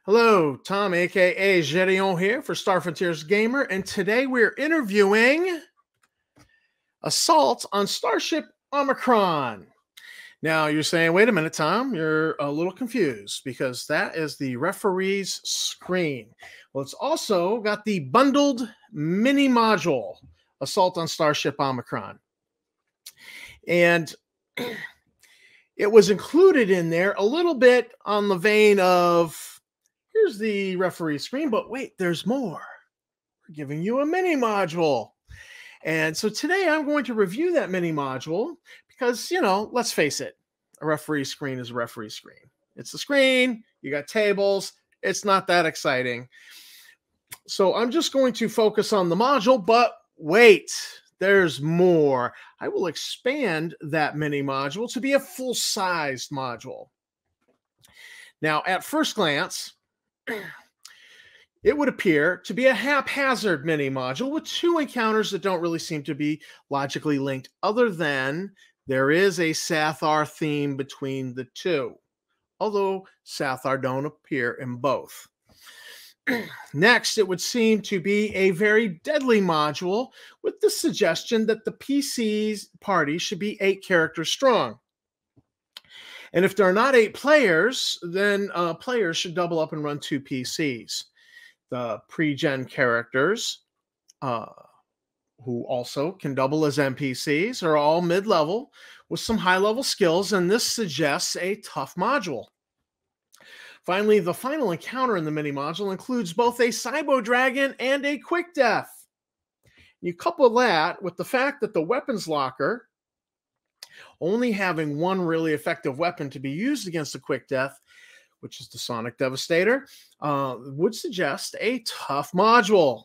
Hello, Tom, aka Yazirian here for Star Frontiers Gamer, and today we're interviewing Assault on Starship Omicron. Now you're saying, wait a minute, Tom, you're a little confused because that is the referee's screen. Well, it's also got the bundled mini module, Assault on Starship Omicron. And it was included in there a little bit on the vein of, here's the referee screen, but wait, there's more. We're giving you a mini module. And so today I'm going to review that mini module because, let's face it, a referee screen is a referee screen. It's a screen, you got tables, it's not that exciting. So I'm just going to focus on the module, but wait, there's more. I will expand that mini module to be a full-sized module. Now, at first glance, it would appear to be a haphazard mini module with two encounters that don't really seem to be logically linked, other than there is a Sathar theme between the two, although Sathar don't appear in both. Next, it would seem to be a very deadly module with the suggestion that the PC's party should be 8 characters strong. And if there are not 8 players, then players should double up and run 2 PCs. The pre-gen characters, who also can double as NPCs, are all mid-level with some high-level skills, and this suggests a tough module. Finally, the final encounter in the mini-module includes both a Cybo Dragon and a Quick Death. You couple that with the fact that the weapons locker, only having one really effective weapon to be used against a Quick Death, which is the Sonic Devastator, would suggest a tough module.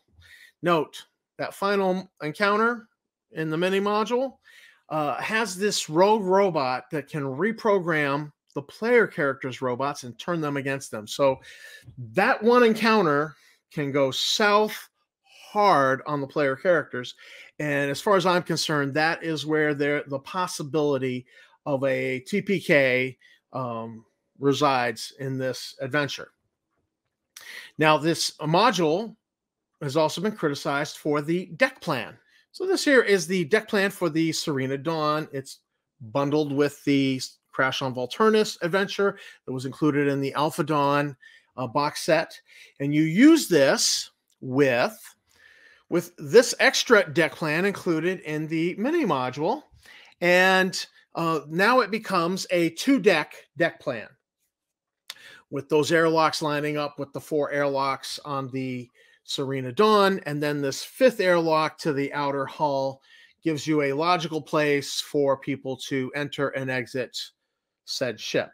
Note, that final encounter in the mini-module has this rogue robot that can reprogram the player character's robots and turn them against them. So that one encounter can go south hard on the player characters. And as far as I'm concerned, that is where the possibility of a TPK resides in this adventure. Now, this module has also been criticized for the deck plan. So this here is the deck plan for the Serena Dawn. It's bundled with the Crash on Volturnus adventure that was included in the Alpha Dawn box set. And you use this with this extra deck plan included in the mini module. And now it becomes a 2-deck deck plan with those airlocks lining up with the 4 airlocks on the Serena Dawn. And then this 5th airlock to the outer hull gives you a logical place for people to enter and exit said ship,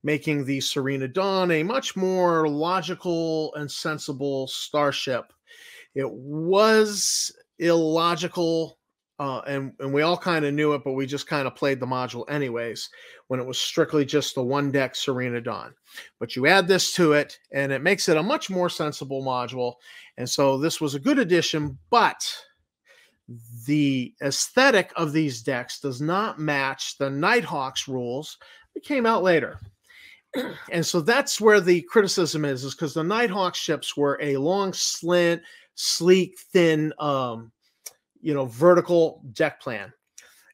making the Serena Dawn a much more logical and sensible starship. It was illogical, and we all kind of knew it, but we just kind of played the module anyways when it was strictly just the 1-deck Serena Dawn. But you add this to it, and it makes it a much more sensible module. And so this was a good addition, but the aesthetic of these decks does not match the Nighthawks rules that came out later. And so that's where the criticism is because the Nighthawk ships were a long, slant, sleek, thin, vertical deck plan.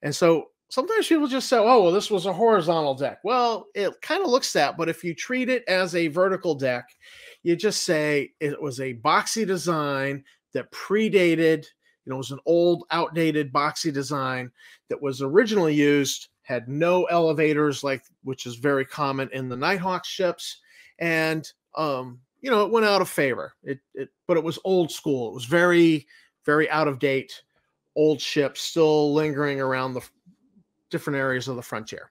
And so sometimes people just say, oh, well, this was a horizontal deck. Well, it kind of looks that, but if you treat it as a vertical deck, you just say it was a boxy design that predated, it was an old, outdated boxy design that was originally used, had no elevators, which is very common in the Nighthawk ships, and it went out of favor. But it was old school. It was very, very out of date, old ships still lingering around the different areas of the frontier.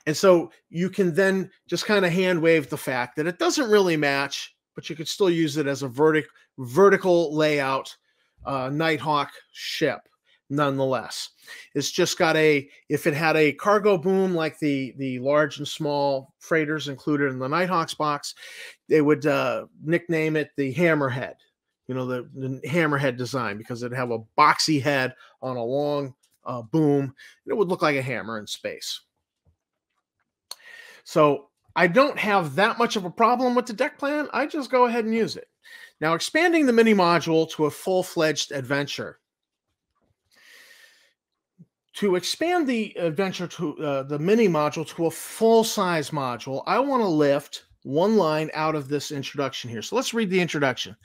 And so you can then just kind of hand wave the fact that it doesn't really match, but you could still use it as a vertical layout Nighthawk ship nonetheless. It's just got if it had a cargo boom like the large and small freighters included in the Nighthawks box, they would nickname it the Hammerhead, the Hammerhead design, because it'd have a boxy head on a long boom, and it would look like a hammer in space. So I don't have that much of a problem with the deck plan. I just go ahead and use it. Now, expanding the mini module to a full-fledged adventure. To expand the adventure to the mini module to a full-size module, I want to lift one line out of this introduction here. So let's read the introduction.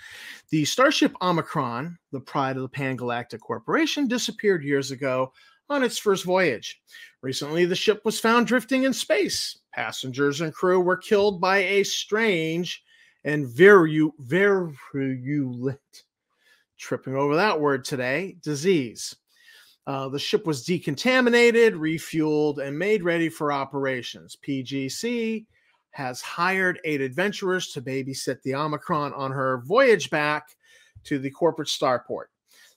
The Starship Omicron, the pride of the Pan-Galactic Corporation, disappeared years ago on its first voyage. Recently, the ship was found drifting in space. Passengers and crew were killed by a strange and virulent, tripping over that word today, disease. The ship was decontaminated, refueled, and made ready for operations. PGC has hired 8 adventurers to babysit the Omicron on her voyage back to the corporate starport.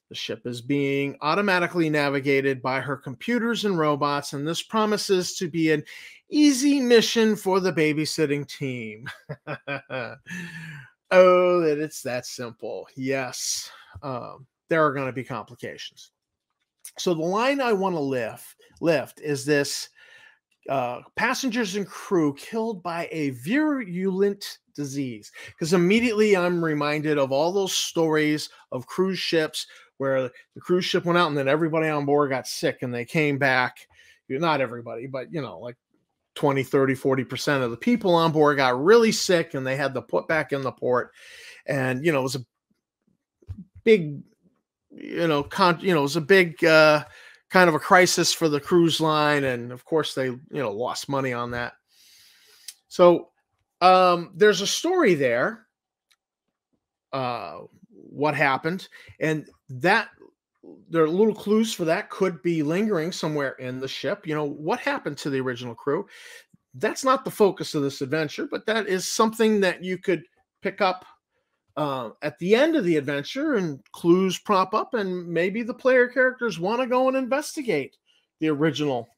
The ship is being automatically navigated by her computers and robots, and this promises to be an easy mission for the babysitting team. Oh, that it's that simple. Yes, there are going to be complications. So the line I want to lift is this: passengers and crew killed by a virulent disease. Because immediately I'm reminded of all those stories of cruise ships where the cruise ship went out and then everybody on board got sick and they came back. Not everybody, but like 20, 30, 40% of the people on board got really sick and they had to put back in the port. And, it was a big, it was a big kind of a crisis for the cruise line. And of course they, lost money on that. So there's a story there, what happened, and that there are little clues for that could be lingering somewhere in the ship. What happened to the original crew? That's not the focus of this adventure, but that is something that you could pick up at the end of the adventure, and clues prop up, and maybe the player characters want to go and investigate the original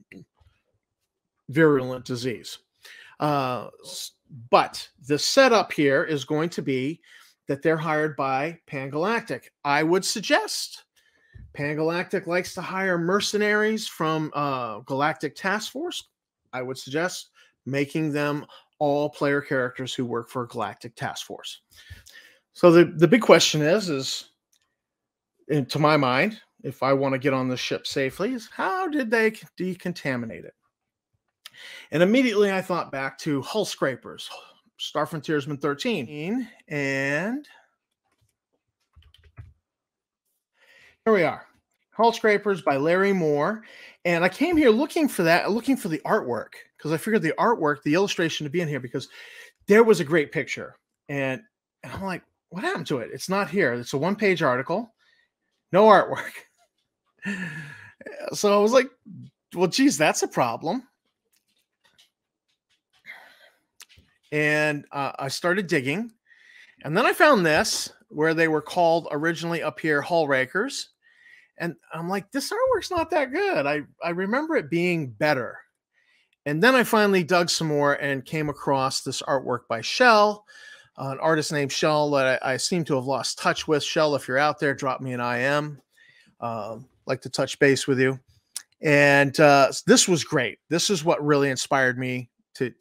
virulent disease. But the setup here is going to be that they're hired by Pan-Galactic. I would suggest Pan-Galactic likes to hire mercenaries from Galactic Task Force. I would suggest making them all player characters who work for Galactic Task Force. So the big question is, and to my mind, if I want to get on the ship safely, is how did they decontaminate it? And immediately I thought back to hull scrapers, Star Frontiersman 13, and here we are, Hull Scrapers by Larry Moore. And I came here looking for that, looking for the artwork, because I figured the artwork, the illustration to be in here, because there was a great picture. And I'm like, what happened to it? It's not here. It's a one-page article, no artwork. So I was like, well, geez, that's a problem. And I started digging, and then I found this where they were called originally up here Hull Rakers. And I'm like, this artwork's not that good. I remember it being better. And then I finally dug some more and came across this artwork by Shell, an artist named Shell that I seem to have lost touch with. Shell, if you're out there, drop me an IM. Like to touch base with you. And this was great. This is what really inspired me to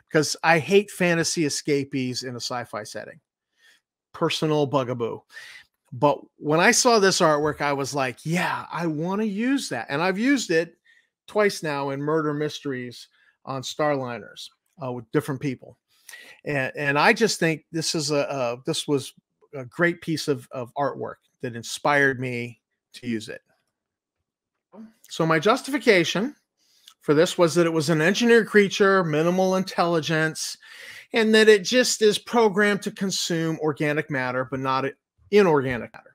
because I hate fantasy escapees in a sci-fi setting. Personal bugaboo. But when I saw this artwork, I was like, yeah, I want to use that. And I've used it twice now in murder mysteries on Starliners with different people. And I just think this is this was a great piece of artwork that inspired me to use it. So my justification for this was that it was an engineered creature, minimal intelligence, and that it just is programmed to consume organic matter, but not inorganic matter.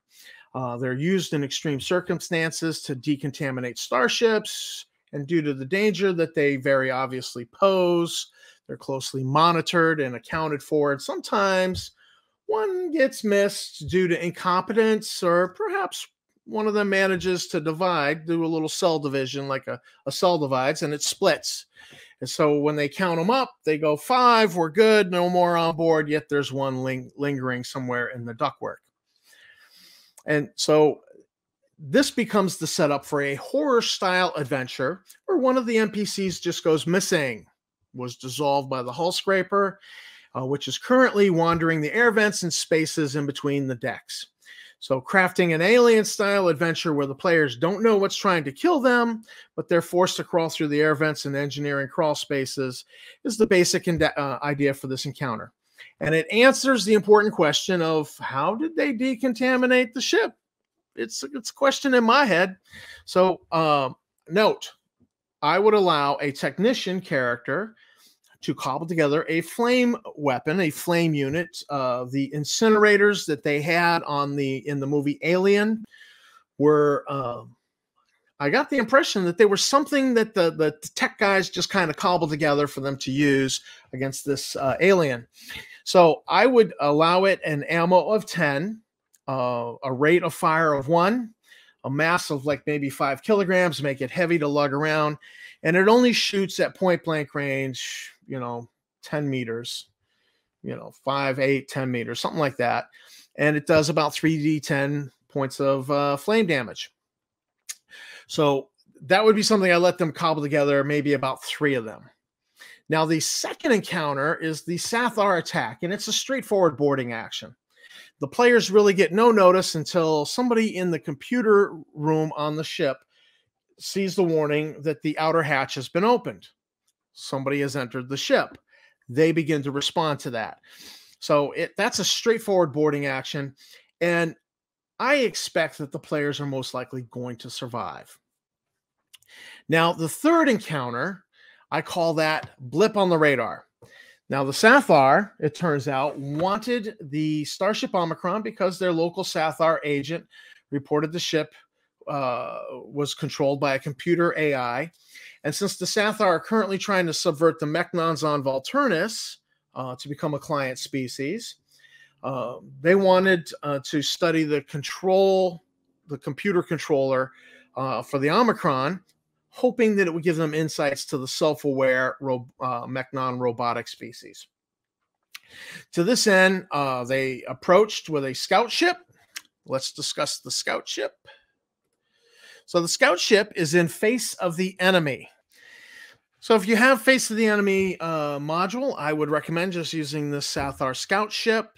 They're used in extreme circumstances to decontaminate starships, and due to the danger that they very obviously pose, they're closely monitored and accounted for, and sometimes one gets missed due to incompetence, or perhaps one of them manages to do a little cell division, like a cell divides, and it splits. And so when they count them up, they go 5, we're good, no more on board, yet there's one lingering somewhere in the ductwork. And so this becomes the setup for a horror-style adventure where one of the NPCs just goes missing. was dissolved by the hull scraper, which is currently wandering the air vents and spaces in between the decks. So crafting an alien-style adventure where the players don't know what's trying to kill them, but they're forced to crawl through the air vents and engineering crawl spaces is the basic idea for this encounter. And it answers the important question of how did they decontaminate the ship? It's a question in my head. So note, I would allow a technician character to cobble together a flame weapon, a flame unit. The incinerators that they had in the movie Alien were, I got the impression that they were something that the tech guys just kind of cobbled together for them to use against this alien. So I would allow it an ammo of 10, a rate of fire of 1, a mass of like maybe 5 kilograms, make it heavy to lug around, and it only shoots at point blank range, 10 meters, 5, 8, 10 meters, something like that. And it does about 3d10 points of flame damage. So that would be something I let them cobble together, maybe about 3 of them. Now, the second encounter is the Sathar attack, and it's a straightforward boarding action. The players really get no notice until somebody in the computer room on the ship sees the warning that the outer hatch has been opened. Somebody has entered the ship. They begin to respond to that. So that's a straightforward boarding action, and I expect that the players are most likely going to survive. Now, the third encounter, I call that Blip on the radar. Now, the Sathar, it turns out, wanted the Starship Omicron because their local Sathar agent reported the ship was controlled by a computer AI. And since the Sathar are currently trying to subvert the Mechnons on Volturnus to become a client species, they wanted to study the computer controller for the Omicron, hoping that it would give them insights to the self-aware Mechnon robotic species. To this end, they approached with a scout ship. Let's discuss the scout ship. So the scout ship is in Face of the Enemy. So if you have Face of the Enemy module, I would recommend just using the Sathar scout ship.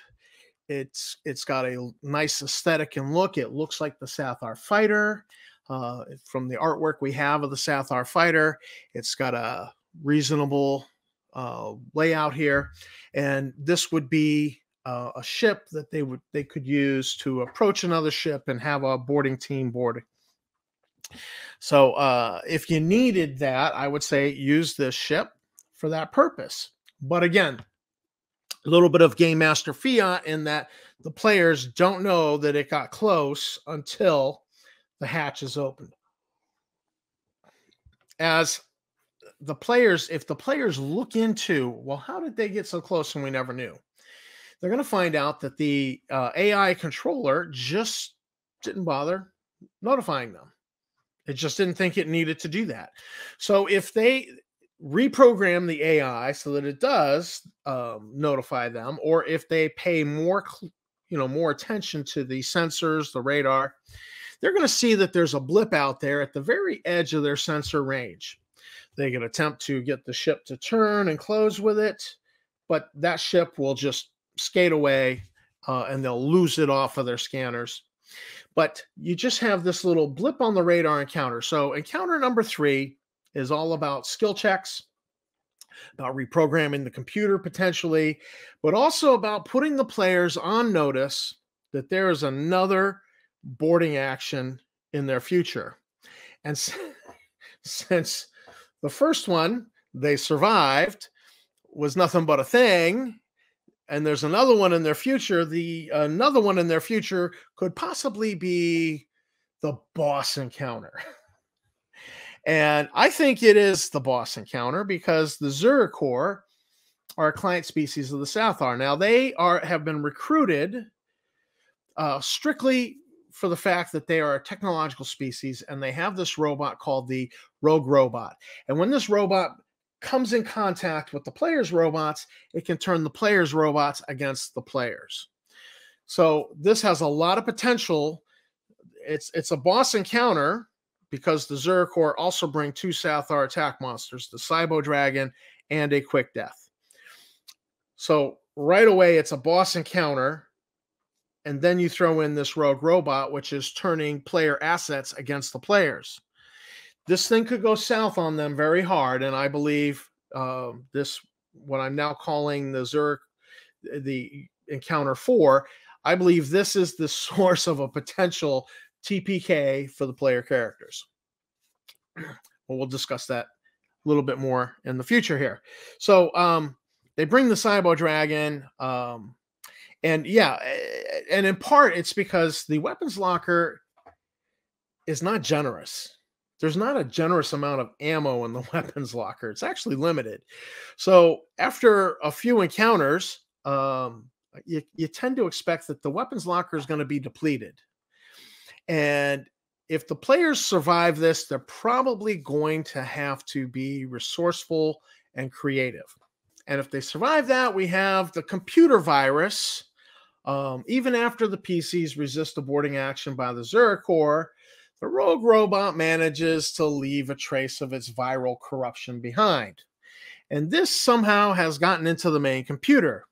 It's got a nice aesthetic and look. It looks like the Sathar fighter. From the artwork we have of the Sathar fighter, it's got a reasonable layout here, and this would be a ship that they could use to approach another ship and have a boarding team boarding. So if you needed that, I would say use this ship for that purpose. But again, a little bit of Game Master fiat in that the players don't know that it got close until the hatch is opened. As the players, if the players look into, well, how did they get so close and we never knew? They're going to find out that the AI controller just didn't bother notifying them. It just didn't think it needed to do that. So if they reprogram the AI so that it does notify them, or if they pay more attention to the sensors, the radar, they're going to see that there's a blip out there at the very edge of their sensor range. They can attempt to get the ship to turn and close with it, but that ship will just skate away and they'll lose it off of their scanners. But you just have this little blip on the radar encounter. So encounter number 3 is all about skill checks, about reprogramming the computer potentially, but also about putting the players on notice that there is another boarding action in their future. And since the first one, they survived, was nothing but a thing, and there's another one in their future, another one in their future could possibly be the boss encounter. And I think it is the boss encounter because the Zeracor are a client species of the Sathar. Now, they have been recruited strictly for the fact that they are a technological species, and they have this robot called the Rogue Robot. And when this robot comes in contact with the players' robots, it can turn the players' robots against the players. So this has a lot of potential. It's a boss encounter because the Zeracor also bring 2 Sathar attack monsters, the Cybo Dragon and a quick death. So right away, it's a boss encounter, and then you throw in this rogue robot, which is turning player assets against the players. This thing could go south on them very hard, and I believe this, what I'm now calling the encounter 4, I believe this is the source of a potential TPK for the player characters. Well, we'll discuss that a little bit more in the future here. So they bring the Cybo Dragon, and yeah, and in part it's because the weapons locker is not generous. There's not a generous amount of ammo in the weapons locker. It's actually limited. So after a few encounters, you tend to expect that the weapons locker is going to be depleted. And if the players survive this, they're probably going to have to be resourceful and creative. And if they survive that, we have the computer virus. Even after the PCs resist aborting action by the Zerg core, the rogue robot manages to leave a trace of its viral corruption behind. And this somehow has gotten into the main computer.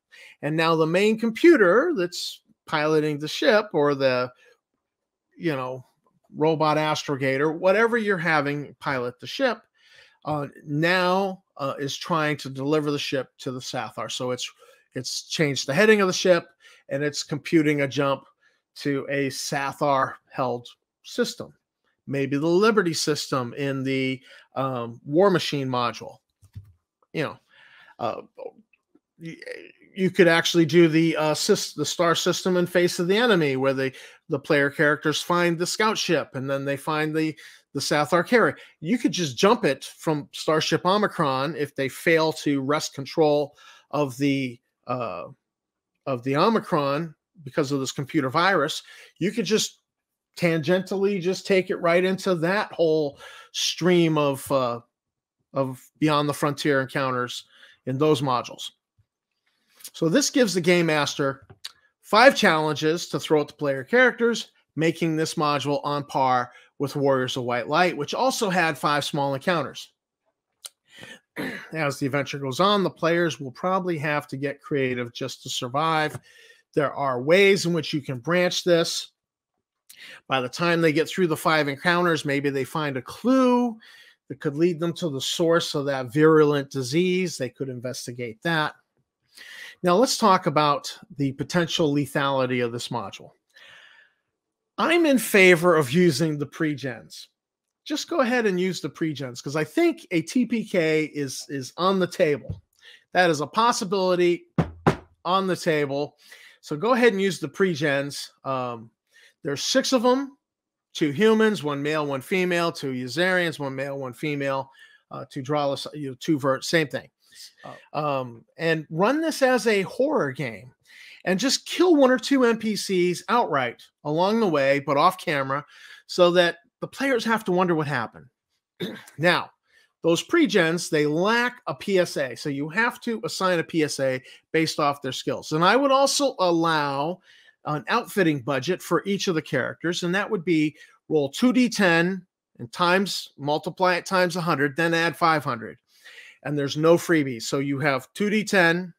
And now the main computer that's piloting the ship, or the, robot astrogator, whatever you're having pilot the ship, now is trying to deliver the ship to the Sathar. So it's changed the heading of the ship, and it's computing a jump to a Sathar-held system, maybe the Liberty system in the War Machine module. You could actually do the star system in Face of the Enemy, where the player characters find the scout ship, and then they find the Sathar carrier. You could just jump it from Starship Omicron if they fail to wrest control of the Omicron because of this computer virus. You could just tangentially just take it right into that whole stream of Beyond the Frontier encounters in those modules. So this gives the Game Master 5 challenges to throw at the player characters, making this module on par with Warriors of White Light, which also had 5 small encounters. As the adventure goes on, the players will probably have to get creative just to survive. There are ways in which you can branch this. By the time they get through the 5 encounters, maybe they find a clue that could lead them to the source of that virulent disease. They could investigate that. Now let's talk about the potential lethality of this module. I'm in favor of using the pre-gens. Just go ahead and use the pre-gens, because I think a TPK is on the table. That is a possibility on the table. So go ahead and use the pre-gens. There's 6 of them, 2 humans, 1 male, 1 female, 2 Yazirians, 1 male, 1 female, 2 Drawless, 2 Vert, same thing. And run this as a horror game, and just kill 1 or 2 NPCs outright along the way, but off camera, so that the players have to wonder what happened. Now, those pre-gens, they lack a PSA, so you have to assign a PSA based off their skills. And I would also allow an outfitting budget for each of the characters, and that would be roll 2d10 and multiply it times 100, then add 500. And there's no freebies. So you have 2d10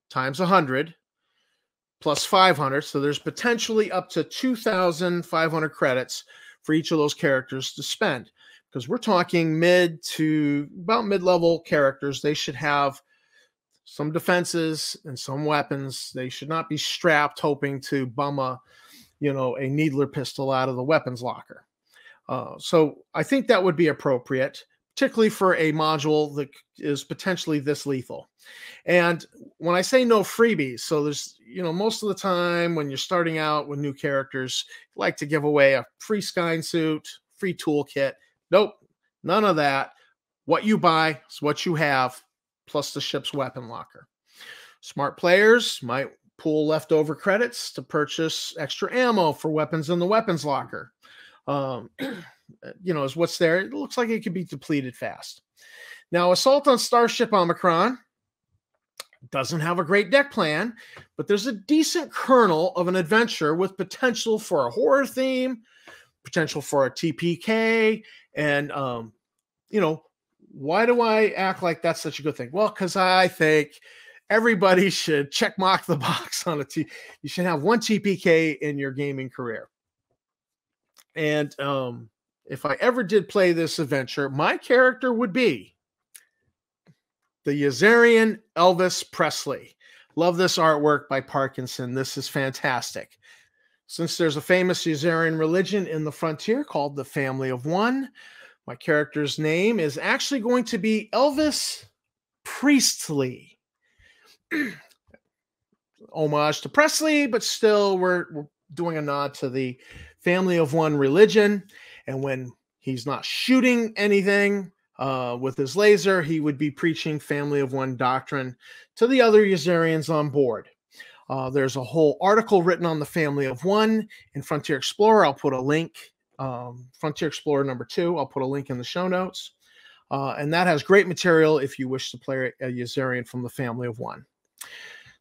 times 100 plus 500. So there's potentially up to 2,500 credits for each of those characters to spend, because we're talking mid to about mid-level characters. They should have some defenses and some weapons. They should not be strapped hoping to bum a needler pistol out of the weapons locker. So I think that would be appropriate, particularly for a module that is potentially this lethal. And when I say no freebies, so there's, most of the time when you're starting out with new characters, you like to give away a free Sky suit, free toolkit. Nope, none of that. What you buy is what you have, plus the ship's weapon locker. Smart players might pool leftover credits to purchase extra ammo for weapons in the weapons locker. Is what's there. It looks like it could be depleted fast. Now, Assault on Starship Omicron doesn't have a great deck plan, but there's a decent kernel of an adventure with potential for a horror theme, potential for a TPK, and Why do I act like that's such a good thing? Well, because I think everybody should check mark the box on you should have one TPK in your gaming career. And if I ever did play this adventure, my character would be the Yazirian Elvis Presley. Love this artwork by Parkinson. This is fantastic. Since there's a famous Yazirian religion in the frontier called the Family of One, my character's name is actually going to be Elvis Priestley. Homage to Presley, but still we're doing a nod to the Family of One religion. And when he's not shooting anything with his laser, he would be preaching Family of One doctrine to the other Yazirians on board. There's a whole article written on the Family of One in Frontier Explorer. I'll put a link. Frontier Explorer #2. I'll put a link in the show notes. And that has great material if you wish to play a Yazirian from the Family of One.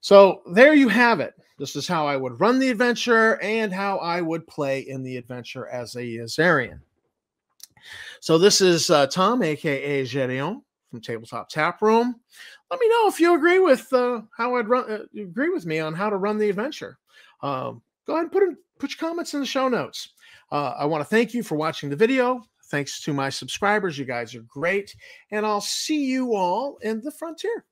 So there you have it. This is how I would run the adventure and how I would play in the adventure as a Yazirian. So this is Tom, aka Yazirian, from Tabletop Tap Room. Let me know if you agree with how I'd run. Agree with me on how to run the adventure. Go ahead and put your comments in the show notes. I want to thank you for watching the video. Thanks to my subscribers. You guys are great. And I'll see you all in the frontier.